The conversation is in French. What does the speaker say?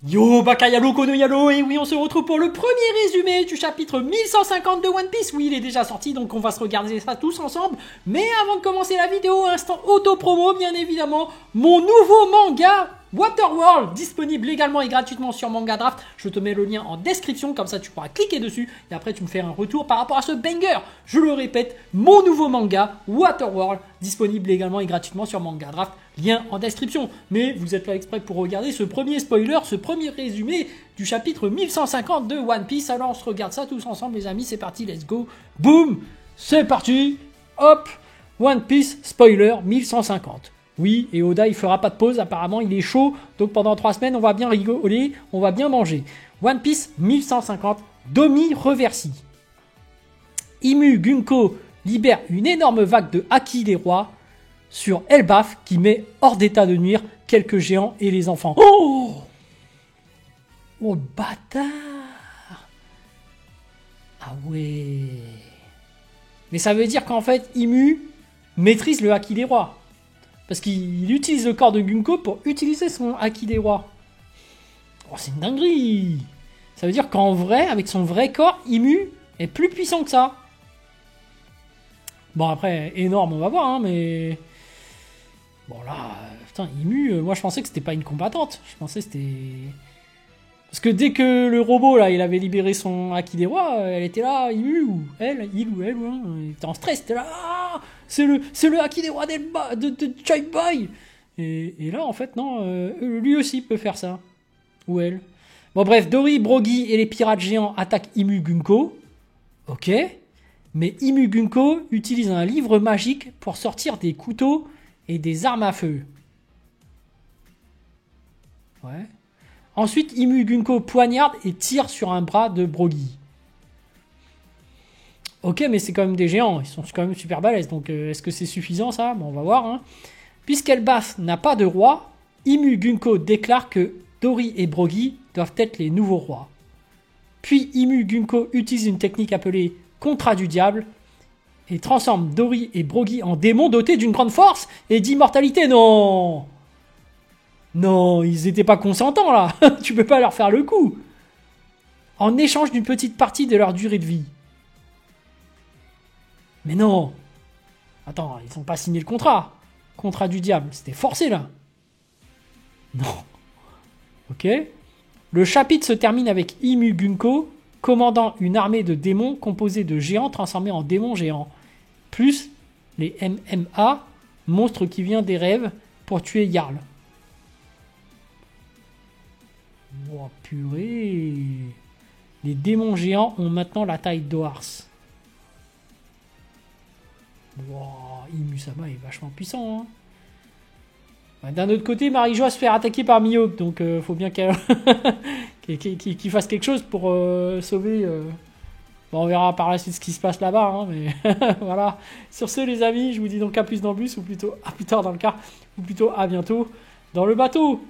Yo, Bakayalo Konoyalo, et oui, on se retrouve pour le premier résumé du chapitre 1150 de One Piece. Oui, il est déjà sorti, donc on va se regarder ça tous ensemble. Mais avant de commencer la vidéo, instant auto-promo, bien évidemment, mon nouveau manga, Waterworld, disponible légalement et gratuitement sur Manga Draft. Je te mets le lien en description, comme ça tu pourras cliquer dessus, et après tu me fais un retour par rapport à ce banger. Je le répète, mon nouveau manga, Waterworld, disponible légalement et gratuitement sur Manga Draft. Lien en description. Mais vous êtes là exprès pour regarder ce premier spoiler, ce premier résumé du chapitre 1150 de One Piece. Alors on se regarde ça tous ensemble les amis, c'est parti, let's go. Boum, c'est parti. Hop, One Piece spoiler 1150. Oui, et Oda il fera pas de pause, apparemment il est chaud, donc pendant 3 semaines on va bien rigoler, on va bien manger. One Piece 1150, Domi reversi. Imu Gunko libère une énorme vague de haki des rois sur Elbaf qui met hors d'état de nuire quelques géants et les enfants. Oh, oh bâtard. Ah ouais. Mais ça veut dire qu'en fait Imu maîtrise le haki des rois. Parce qu'il utilise le corps de Gunko pour utiliser son haki des rois. Oh, c'est une dinguerie. Ça veut dire qu'en vrai, avec son vrai corps, Imu est plus puissant que ça. Bon, après, énorme, on va voir, hein, mais... Bon, là, putain, Imu, moi, je pensais que c'était pas une combattante. Je pensais que c'était... Parce que dès que le robot, là, il avait libéré son haki des rois, elle était là, Imu, ou elle, il ou elle, hein, il était en stress, c'était là, ah, c'est le haki des rois de Chai Boy. Et là, en fait, non, lui aussi peut faire ça. Ou elle. Bon, bref, Dory, Brogy et les pirates géants attaquent Imu Gunko. Ok. Mais Imu Gunko utilise un livre magique pour sortir des couteaux et des armes à feu. Ouais. Ensuite, Imu Gunko poignarde et tire sur un bras de Brogy. Ok, mais c'est quand même des géants, ils sont quand même super balèzes, donc est-ce que c'est suffisant ça? Bon, on va voir. Hein. Puisqu'Elbaf n'a pas de roi, Imu Gunko déclare que Dory et Brogy doivent être les nouveaux rois. Puis Imu Gunko utilise une technique appelée Contrat du diable et transforme Dory et Brogy en démons dotés d'une grande force et d'immortalité. Non! Non, ils étaient pas consentants là. Tu peux pas leur faire le coup. En échange d'une petite partie de leur durée de vie. Mais non. Attends, ils n'ont pas signé le contrat. Contrat du diable, c'était forcé là. Non. Ok. Le chapitre se termine avec Imu Gunko commandant une armée de démons composée de géants transformés en démons géants. Plus les MMA, monstres qui viennent des rêves, pour tuer Jarl. Oh purée. Les démons géants ont maintenant la taille d'Oars. Wow, Imu-sama est vachement puissant. Hein. D'un autre côté, Marie-Jo se fait attaquer par Mihawk, donc faut bien qu'elle qu'il fasse quelque chose pour sauver. Bon, on verra par la suite ce qui se passe là-bas, hein, mais voilà. Sur ce, les amis, je vous dis donc à plus dans le bus, ou plutôt à plus tard dans le car, ou plutôt à bientôt dans le bateau.